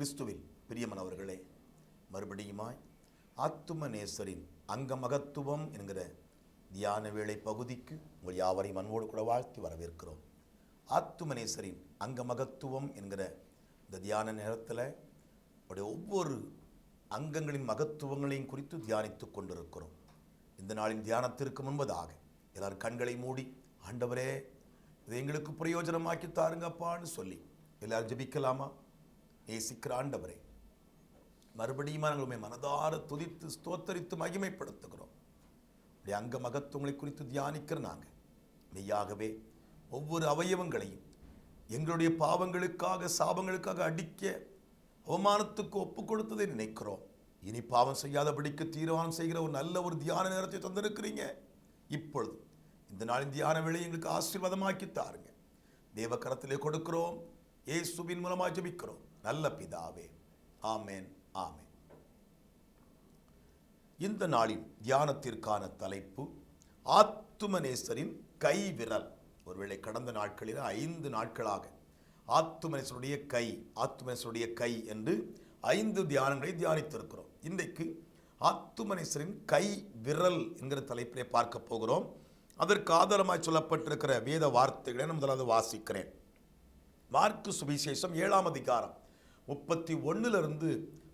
கிறிஸ்துவில் பிரியமானவர்களே, மறுபடியுமாய் ஆத்தும நேசரின் அங்கமகத்துவம் என்கிற தியான வேளை பகுதிக்கு உங்கள் யாவரையும் அன்போடு கூட வாழ்த்தி வரவேற்கிறோம். ஆத்தும நேசரின் அங்கமகத்துவம் என்கிற இந்த தியான நேரத்தில் அவருடைய ஒவ்வொரு அங்கங்களின் மகத்துவங்களையும் குறித்து தியானித்துக் கொண்டிருக்கிறோம். இந்த நாளின் தியானத்திற்கு முன்பதாக எல்லாரும் கண்களை மூடி, ஆண்டவரே இதை எங்களுக்கு பிரயோஜனமாக்கி தாருங்கப்பான்னு சொல்லி எல்லாரும் ஜெபிக்கலாமா? நேசிக்கிற ஆண்டவரே, மறுபடியும் நாங்கள் உண்மை மனதார துதித்து ஸ்தோத்தரித்து மகிமைப்படுத்துகிறோம். உடைய அங்க மகத்துவங்களை குறித்து தியானிக்கிற நாங்கள் மெய்யாகவே ஒவ்வொரு அவயவங்களையும் எங்களுடைய பாவங்களுக்காக சாபங்களுக்காக அடிக்க அவமானத்துக்கு ஒப்பு கொடுத்ததை நினைக்கிறோம். இனி பாவம் செய்யாதபடிக்கு தீர்மானம் செய்கிற ஒரு நல்ல ஒரு தியான நேரத்தை தந்திருக்கிறீங்க. இப்பொழுது இந்த நாளின் தியான வேளையை எங்களுக்கு ஆசீர்வாதமாக்கி தாருங்க. தேவ கரத்திலே கொடுக்கிறோம், இயேசுவின் மூலமாக ஜெபிக்கிறோம் நல்ல பிதாவே, ஆமேன் ஆமேன். இந்த நாளின் தியானத்திற்கான தலைப்பு ஆத்துமநேசரின் கை விரல். ஒருவேளை கடந்த நாட்களில் 5 நாட்களாக ஆத்துமநேசருடைய கை என்று 5 தியானங்களை தியானித்திருக்கிறோம். இன்றைக்கு ஆத்துமநேசரின் கை விரல் என்கிற தலைப்பிலே பார்க்க போகிறோம். அதற்கு ஆதாரமாய் சொல்லப்பட்டிருக்கிற வேத வார்த்தைகளை நான் முதலாவது வாசிக்கிறேன். மார்க்கு சுவிசேஷம் 7ஆம் அதிகாரம் 31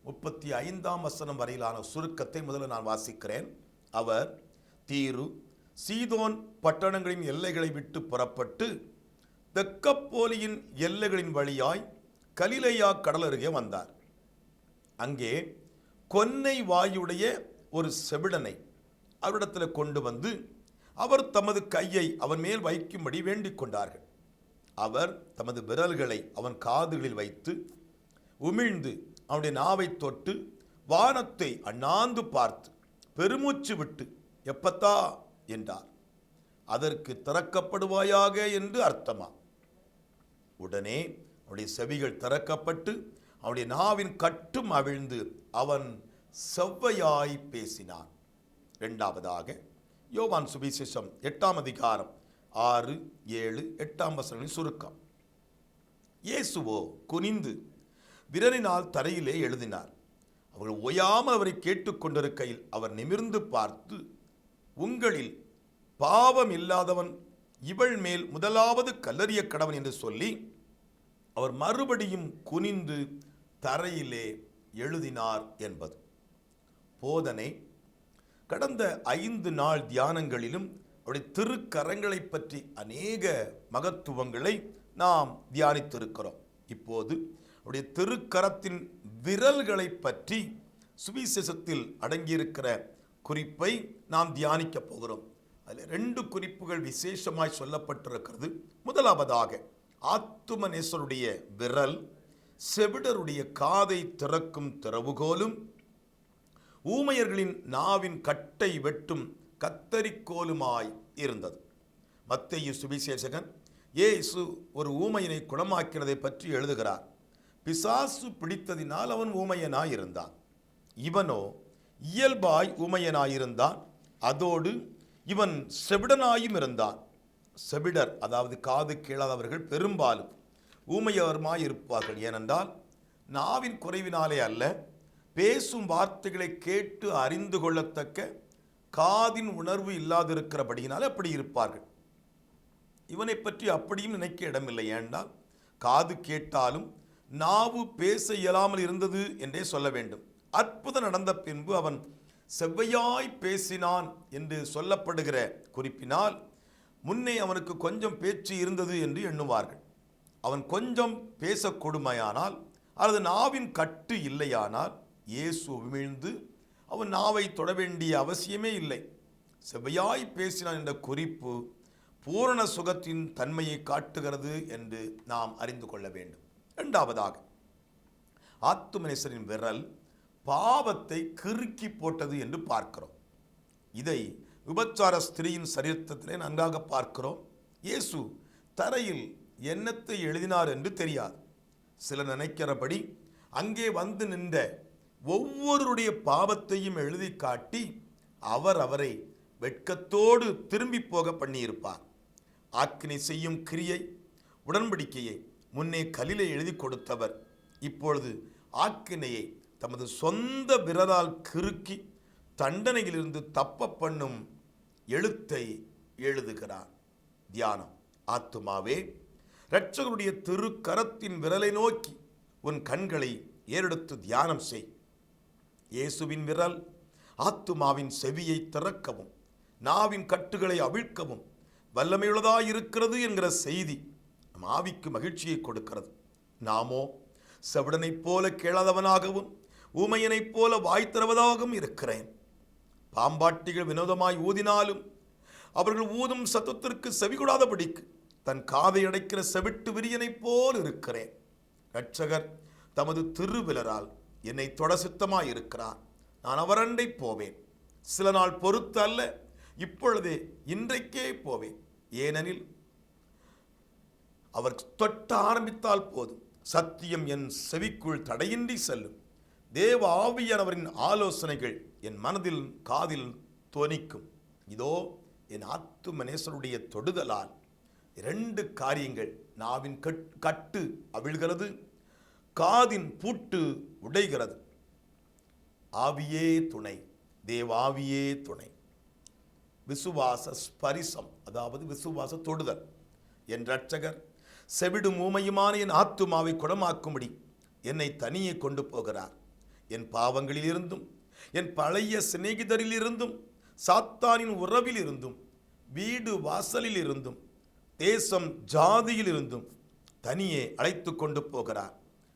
35 வசனம் வரையிலான சுருக்கத்தை முதல்ல நான் வாசிக்கிறேன். அவர் தீரு சீதோன் பட்டணங்களின் எல்லைகளை விட்டு புறப்பட்டு தெக்கப்போலியின் எல்லைகளின் வழியாய் கலிலேயா கடல் அருகே வந்தார். அங்கே கொன்னை வாயுடைய ஒரு செவிடனை அவரிடத்தில் கொண்டு வந்து அவர் தமது கையை அவன் மேல் வைக்கும்படி வேண்டிக் கொண்டார்கள். அவர் தமது விரல்களை அவன் காதுகளில் வைத்து உமிழ்ந்து அவனுடைய நாவை தொட்டு வானத்தை அண்ணாந்து பார்த்து பெருமூச்சு விட்டு எப்பத்தா என்றார். அதற்கு திறக்கப்படுவாயாக என்று அர்த்தமா. உடனே அவனுடைய செவிகள் திறக்கப்பட்டு அவனுடைய நாவின் கட்டும் அவிழ்ந்து அவன் செவ்வையாய் பேசினான். 2ஆவதாக யோவான் சுவிசேஷம் 8ஆம் அதிகாரம் 6, 7, 8 வசனங்களின் சுருக்கம். இயேசுவோ குனிந்து விரலினால் தரையிலே எழுதினார். அவர்கள் ஓயாமல் அவரை கேட்டுக்கொண்டிருக்கையில் அவர் நிமிர்ந்து பார்த்து, உங்களில் பாவம் இல்லாதவன் இவள் மேல் முதலாவது கல்லறிய கடவன் என்று சொல்லி அவர் மறுபடியும் குனிந்து தரையிலே எழுதினார் என்பது போதனை. கடந்த 5 நாள் தியானங்களிலும் அவருடைய திருக்கரங்களை பற்றி அநேக மகத்துவங்களை நாம் தியானித்திருக்கிறோம். இப்போது அவருடைய திருக்கரத்தின் விரல்களை பற்றி சுவிசேஷத்தில் அடங்கியிருக்கிற குறிப்பை நாம் தியானிக்க போகிறோம். அதில் 2 குறிப்புகள் விசேஷமாய் சொல்லப்பட்டிருக்கிறது. முதலாவதாக ஆத்துமநேசருடைய விரல் செவிடருடைய காதை திறக்கும் திறவுகோலும் ஊமையர்களின் நாவின் கட்டை வெட்டும் கத்தரிக்கோலுமாய் இருந்தது. மத்தேயு சுவிசேஷகன் இயேசு ஒரு ஊமையனை குணமாக்கினதை பற்றி எழுதுகிறார். பிசாசு பிடித்ததினால் அவன் ஊமையனாயிருந்தான். இவனோ இயல்பாய் ஊமையனாயிருந்தான். அதோடு இவன் செவிடனாயும் இருந்தான். செவிடர் அதாவது காது கேளாதவர்கள் பெரும்பாலும் ஊமையருமாய் இருப்பார்கள். ஏனென்றால் நாவின் குறைவினாலே அல்ல, பேசும் வார்த்தைகளை கேட்டு அறிந்து கொள்ளத்தக்க காதின் உணர்வு இல்லாதிருக்கிறபடியினால் அப்படி இருப்பார்கள். இவனை பற்றி அப்படியும் நினைக்க இடமில்லை. ஏனென்றால் காது கேட்டாலும் நாவு பேச இயலாமல் இருந்தது என்றே சொல்ல வேண்டும். அற்புதம் நடந்த பின்பு அவன் செவ்வையாய் பேசினான் என்று சொல்லப்படுகிற குறிப்பினால் முன்னே அவனுக்கு கொஞ்சம் பேச்சு இருந்தது என்று எண்ணுவார்கள். அவன் கொஞ்சம் பேசக்கூடுமையானால் அல்லது நாவின் கட்டு இல்லையானால் இயேசு உமிழ்ந்து அவன் நாவை தொட வேண்டிய அவசியமே இல்லை. செவ்வையாய் பேசினான் என்ற குறிப்பு பூரண சுகத்தின் தன்மையை காட்டுகிறது என்று நாம் அறிந்து கொள்ள வேண்டும். 2ஆவதாக ஆத்துமநேசரின் விரல் பாவத்தை கிறுக்கி போட்டது என்று பார்க்கிறோம். இதை விபச்சார ஸ்திரீயின் சரித்திரத்திலே நன்றாக பார்க்கிறோம். இயேசு தரையில் என்னத்தை எழுதினார் என்று தெரியாது. சிலர் நினைக்கிறபடி அங்கே வந்து நின்ற ஒவ்வொருடைய பாவத்தையும் எழுதி காட்டி அவரை வெட்கத்தோடு திரும்பி போக பண்ணியிருப்பார். ஆக்கினை செய்யும் கிரியை உடன்படிக்கையை முன்னே கல்லிலே எழுதி கொடுத்தவர் இப்பொழுது ஆக்கினையை தமது சொந்த விரலால் கிறுக்கி தண்டனையிலிருந்து தப்ப பண்ணும் எழுத்தை எழுதுகிறார். தியானம். ஆத்துமாவே, இரட்சகருடைய திருக்கரத்தின் விரலை நோக்கி உன் கண்களை ஏறெடுத்து தியானம் செய். இயேசுவின் விரல் ஆத்துமாவின் செவியை திறக்கவும் நாவின் கட்டுகளை அவிழ்க்கவும் வல்லமையுள்ளதாயிருக்கிறது என்கிற செய்தி நம் ஆவிக்கு மகிழ்ச்சியை கொடுக்கிறது. நாமோ செவிடனைப் போல கேளாதவனாகவும் ஊமையனைப் போல வாய் திறவதாகவும் இருக்கிறேன். பாம்பாட்டிகள் வினோதமாய் ஊதினாலும் அவர்கள் ஊதும் சத்தத்திற்கு செவிகொடாதபடிக்கு தன் காதை அடைக்கிற செவிட்டு விரியனைப் போல் இருக்கிறேன். இரட்சகர் தமது திருவிரலால் என்னை தொட சித்தமாயிருக்கிறார். நான் அவரண்டை போவேன். சில நாள் பொறுத்து அல்ல, இப்பொழுதே இன்றைக்கே போவேன். ஏனெனில் அவர் தொட்ட ஆரம்பித்தால் போதும், சத்தியம் என் செவிக்குள் தடையின்றி செல்லும். தேவ ஆவியானவரின் ஆலோசனைகள் என் மனதில் காதில் தொனிக்கும். இதோ என் ஆத்துமநேசருடைய தொடுதலால் 2 காரியங்கள்: நாவின் கட்டு அவிழ்கிறது, காதின் பூட்டு உடைகிறது. ஆவியே துணை, தேவாவியே துணை. விசுவாச ஸ்பரிசம், அதாவது விசுவாச தொடுதல். என் இரட்சகர் செவிடும் ஊமையுமான என் ஆத்துமாவை குணமாக்கும்படி என்னை தனியே கொண்டு போகிறார். என் பாவங்களிலிருந்தும் என் பழைய சிநேகிதரிலிருந்தும் சாத்தானின் உறவிலிருந்தும் வீடு வாசலில் இருந்தும் தேசம் ஜாதியில் இருந்தும் தனியே அழைத்து கொண்டு போகிறார்.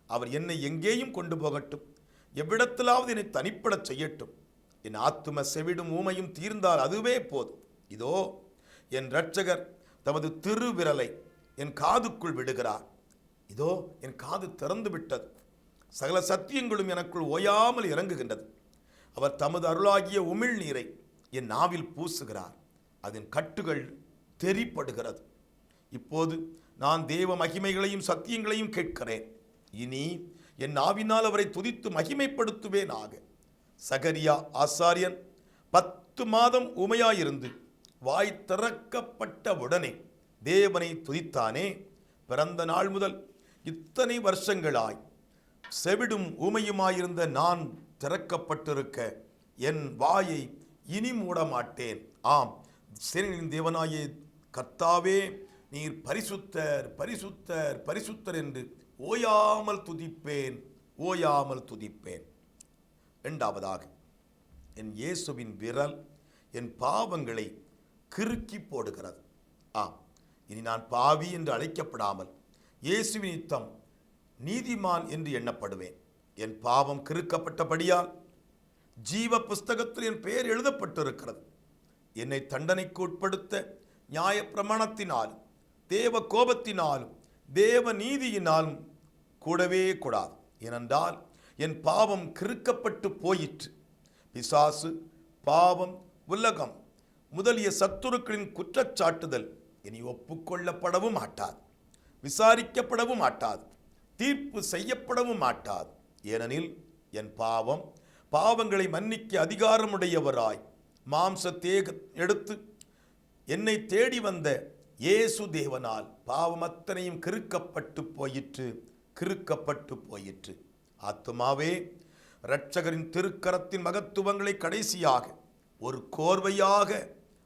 அவர் என்னை எங்கேயும் கொண்டு போகட்டும், எவ்விடத்திலாவது என்னை தனிப்படச் செய்யட்டும். என் ஆத்தும செவிடும் ஊமையும் தீர்ந்தால் அதுவே போதும். இதோ என் இரட்சகர் தமது திருவிரலை என் காதுக்குள் விடுகிறார். இதோ என் காது திறந்து விட்டது, சகல சத்தியங்களும் எனக்குள் ஓயாமல் இறங்குகின்றது. அவர் தமது அருளாகிய உமிழ் நீரை என் நாவில் பூசுகிறார், அதன் கட்டுகள் தெரிப்படுகிறது. இப்போது நான் தேவ மகிமைகளையும் சத்தியங்களையும் கேட்கிறேன். இனி என் நாவினால் அவரை துதித்து மகிமைப்படுத்துவேன் ஆக. சகரியா ஆசாரியன் 10 மாதம் ஊமையாயிருந்து வாய் திறக்கப்பட்ட உடனே தேவனை துதித்தானே. பிறந்த நாள் முதல் இத்தனை வருஷங்களாய் செவிடும் ஊமையுமாயிருந்த நான் திறக்கப்பட்டிருக்க என் வாயை இனி மூட மாட்டேன். ஆம், சேனைகளின் தேவனாயே கர்த்தாவே, நீர் பரிசுத்தர் பரிசுத்தர் பரிசுத்தர் என்று ஓயாமல் துதிப்பேன், ஓயாமல் துதிப்பேன். 2வது, என் இயேசுவின் விரல் என் பாவங்களை கிறுக்கி போடுகிறது. ஆம், இனி நான் பாவி என்று அழைக்கப்படாமல் இயேசுவின் நித்தம் நீதிமான் என்று எண்ணப்படுவேன். என் பாவம் கிறுக்கப்பட்டபடியால் ஜீவ புஸ்தகத்தில் என் பெயர் எழுதப்பட்டிருக்கிறது. என்னை தண்டனைக்கு உட்படுத்த நியாய பிரமாணத்தினாலும் தேவ கோபத்தினாலும் தேவ நீதியினாலும் கூடவே கூடாது. ஏனென்றால் என் பாவம் கிறுக்கப்பட்டு போயிற்று. பிசாசு, பாவம், உலகம் முதலிய சத்துருக்களின் குற்றச்சாட்டுதல் இனி ஒப்புக்கொள்ளப்படவும் மாட்டாது, விசாரிக்கப்படவும் மாட்டாது, தீர்ப்பு செய்யப்படவும் மாட்டாது. ஏனெனில் என் பாவங்களை மன்னிக்க அதிகாரமுடையவராய் மாம்சத்தை எடுத்து என்னை தேடி வந்த இயேசு தேவனால் பாவம் அத்தனையும் கிறுக்கப்பட்டு போயிற்று. ஆத்துமாவே, இரட்சகரின் திருக்கரத்தின் மகத்துவங்களை கடைசியாக ஒரு கோர்வையாக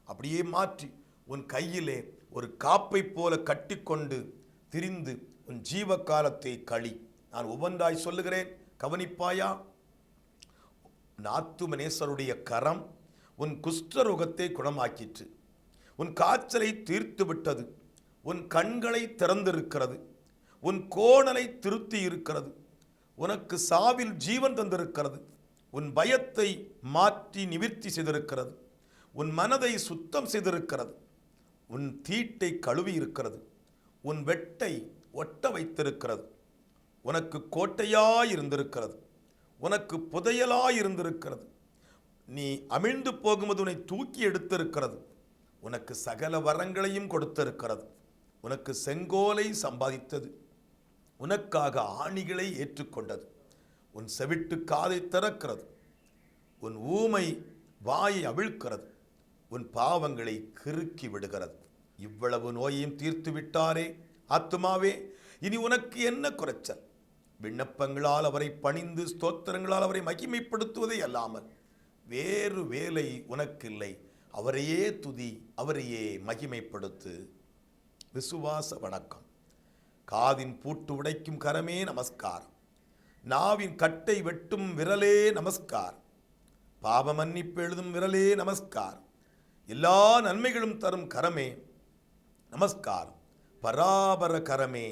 அப்படியே மாற்றி உன் கையிலே ஒரு காப்பை போல கட்டிக்கொண்டு திரிந்து உன் ஜீவ காலத்தை கழி. நான் ஒவ்வொன்றாய் சொல்லுகிறேன், கவனிப்பாயா? ஆத்துமநேசருடைய கரம் உன் குஷ்டரோகத்தை குணமாக்கிற்று, உன் காய்ச்சலை தீர்த்து விட்டது, உன் கண்களை திறந்திருக்கிறது, உன் கோணலை திருத்தி இருக்கிறது, உனக்கு சாவில் ஜீவன் தந்திருக்கிறது, உன் பயத்தை மாற்றி நிவிர்த்தி செய்திருக்கிறது, உன் மனதை சுத்தம் செய்திருக்கிறது, உன் தீட்டை கழுவி இருக்கிறது, உன் வெட்டை ஒட்ட வைத்திருக்கிறது, உனக்கு கோட்டையாயிருந்திருக்கிறது, உனக்கு புதையலாயிருந்திருக்கிறது, நீ அமிழ்ந்து போகும்போது உன்னை தூக்கி எடுத்திருக்கிறது, உனக்கு சகல வரங்களையும் கொடுத்திருக்கிறது, உனக்கு செங்கோலை சம்பாதித்தது, உனக்காக ஆணிகளை ஏற்றுக்கொண்டது, உன் செவிட்டு காதை திறக்கிறது, உன் ஊமை வாயை அவிழ்க்கிறது, உன் பாவங்களை கிறுக்கி விடுகிறது. இவ்வளவு நோயையும் தீர்த்து விட்டாரே. ஆத்துமாவே, இனி உனக்கு என்ன குறைச்சல்? விண்ணப்பங்களால் அவரை பணிந்து ஸ்தோத்திரங்களால் அவரை மகிமைப்படுத்துவதே அல்லாமல் வேறு வேலை உனக்கில்லை. அவரையே துதி, அவரையே மகிமைப்படுத்து. விசுவாச வணக்கம். காதின் பூட்டு உடைக்கும் கரமே நமஸ்காரம். நாவின் கட்டை வெட்டும் விரலே நமஸ்காரம். பாவ மன்னிப்பு எழுதும் விரலே நமஸ்காரம். எல்லா நன்மைகளும் தரும் கரமே நமஸ்காரம். பராபர கரமே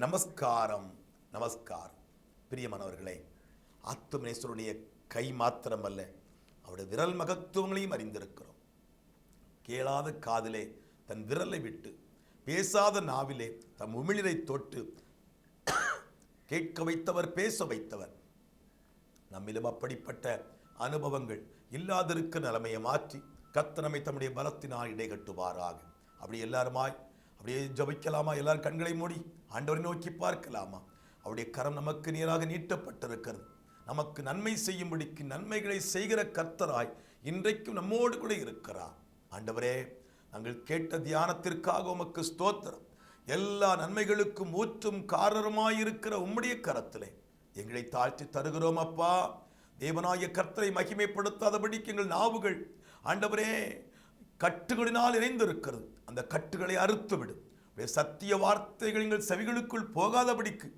நமஸ்காரம், நமஸ்காரம். பிரியமானவர்களே, ஆத்துமனேஸ்வருடைய கை மாத்திரமல்ல, அவருடைய விரல் மகத்துவங்களையும் அறிந்திருக்கிறோம். கேளாத காதிலே தன் விரலை விட்டு, பேசாத நாவிலே தம் உமிழிலை தொட்டு கேட்க வைத்தவர், பேச வைத்தவர். நம்மிலும் அப்படிப்பட்ட அனுபவங்கள் இல்லாதிருக்க நிலைமையை மாற்றி கர்த்தர் நம்மை தம்முடைய பலத்தினால் இடைகட்டுவாராக. அப்படி எல்லாருமாய் அப்படியே ஜபிக்கலாமா? எல்லாரும் கண்களை மூடி ஆண்டவரை நோக்கி பார்க்கலாமா? அவருடைய கரம் நமக்கு நேராக நீட்டப்பட்டிருக்கிறது. நமக்கு நன்மை செய்யும்படிக்கு நன்மைகளை செய்கிற கர்த்தராய் இன்றைக்கும் நம்மோடு கூட இருக்கிறார். ஆண்டவரே, நாங்கள் கேட்ட தியானத்திற்காக உமக்கு ஸ்தோத்திரம். எல்லா நன்மைகளுக்கும் ஊற்றும் காரணமாயிருக்கிற உம்முடைய கரத்திலே எங்களை தாழ்த்தி தருகிறோம் அப்பா. தேவனாய கர்த்தரை மகிமைப்படுத்தாதபடிக்கு எங்கள் நாவுகள் ஆண்டவரே கட்டுகளினால் இணைந்திருக்கிறது. அந்த கட்டுகளை அறுத்துவிடும். சத்திய வார்த்தைகள் எங்கள் செவிகளுக்குள் போகாதபடிக்கு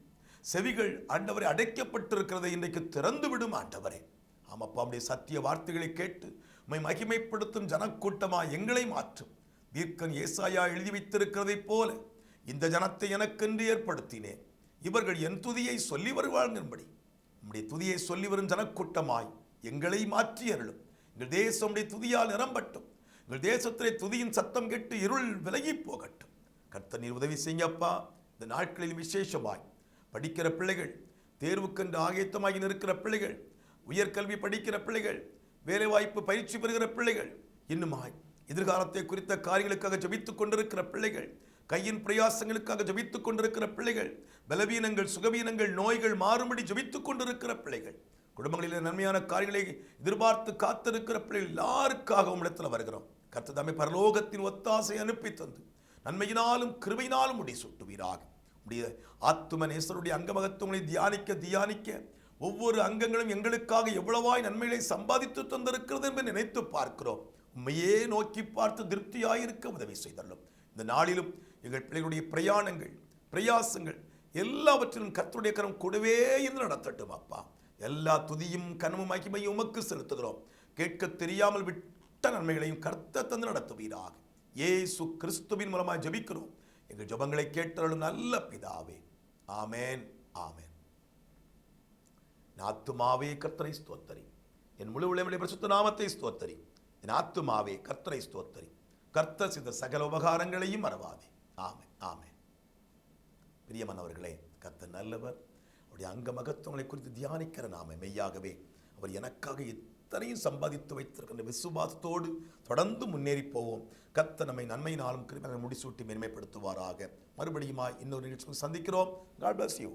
செவிகள் ஆண்டவரை அடைக்கப்பட்டிருக்கிறதை இன்றைக்கு திறந்து விடும் ஆண்டவரே. ஆமாப்பா, நம்முடைய சத்திய வார்த்தைகளை கேட்டு உம்மை மகிமைப்படுத்தும் ஜனக்கூட்டமா எங்களை மாற்றும். தீர்க்கன் ஏசாயா எழுதி வைத்திருக்கிறதை போல இந்த ஜனத்தை எனக்கென்று ஏற்படுத்தினேன், இவர்கள் என் துதியை சொல்லி வருவார்கள்படி நம்முடைய துதியை சொல்லி வரும் ஜனக்கூட்டமாய் எங்களை மாற்றி அருளும். எங்கள் தேசம் உடைய துதியால் நிரம்பட்டும். எங்கள் தேசத்திலே துதியின் சத்தம் கேட்டு இருள் விலகி போகட்டும். கர்த்தர் நீர் உதவி செய்யப்பா. இந்த நாட்களில் விசேஷமாய் படிக்கிற பிள்ளைகள், தேர்வுக்கென்று ஆயத்தமாகி நிற்கிற பிள்ளைகள், உயர்கல்வி படிக்கிற பிள்ளைகள், வேலைவாய்ப்பு பயிற்சி பெறுகிற பிள்ளைகள், இன்னுமாய் எதிர்காலத்தை குறித்த காரியங்களுக்காக ஜபித்துக் கொண்டிருக்கிற பிள்ளைகள், கையின் பிரயாசங்களுக்காக ஜபித்துக் கொண்டிருக்கிற பிள்ளைகள், பலவீனங்கள், சுகவீனங்கள், நோய்கள் மாறும்படி ஜபித்துக் கொண்டிருக்கிற பிள்ளைகள், குடும்பங்களில் நன்மையான காரியங்களை எதிர்பார்த்து காத்திருக்கிற பிள்ளைகள் எல்லாருக்காக உம்மிடத்தில் வருகிறோம். கர்த்தர் தாமே பரலோகத்தின் ஒத்தாசை அனுப்பி தந்து நன்மையினாலும் கிருபையினாலும் முடி சுட்டுவீராக. உடைய ஆத்தும நேசருடைய அங்கமகத்துவங்களை தியானிக்க ஒவ்வொரு அங்கங்களும் எங்களுக்காக எவ்வளவாய் நன்மைகளை சம்பாதித்து தந்திருக்கிறது என்று நினைத்து பார்க்கிறோம். உண்மையே நோக்கி பார்த்து திருப்தியாயிருக்க உதவி செய்தள்ளும். இந்த நாளிலும் எங்கள் பிள்ளைகளுடைய பிரயாணங்கள், பிரயாசங்கள் எல்லாவற்றிலும் கர்த்தருடைய கரம் கூடவே இருந்து நடத்தட்டும் அப்பா. எல்லா துதியும் கனமும் மகிமையும் உமக்கு செலுத்துகிறோம். கேட்க தெரியாமல் விட்ட நன்மைகளையும் கர்த்தர் தந்து நடத்துவீராக. இயேசு கிறிஸ்துவின் மூலமாக ஜெபிக்கிறோம். எங்கள் ஜெபங்களை கேட்டருளும் நல்ல பிதாவே. ஆமேன், ஆமேன். என் ஆத்துமாவே கர்த்தரை ஸ்தோத்தரி, என் முழு உலகமுடைய பரிசுத்த நாமத்தை ஸ்தோத்தரி. என் ஆத்துமாவே கர்த்தரை ஸ்தோத்தரி, கர்த்தர் செய்த சகல உபகாரங்களையும் மறவாதே. ஆமேன், ஆமேன். பிரியமானவர்களே, கர்த்தர் நல்லவர். அவருடைய அங்க மகத்துவங்களை குறித்து தியானிக்கிற நாம மெய்யாகவே அவர் எனக்காக இத்தனையும் சம்பாதித்து வைத்திருக்கின்ற விசுவாசத்தோடு தொடர்ந்து முன்னேறி போவோம். கர்த்தர் நம்மை நன்மையினாலும் கிருபையினாலும் முடிசூட்டி மேன்மைப்படுத்துவாராக. மறுபடியும் இன்னொரு நிகழ்ச்சியை சந்திக்கிறோம். God bless you.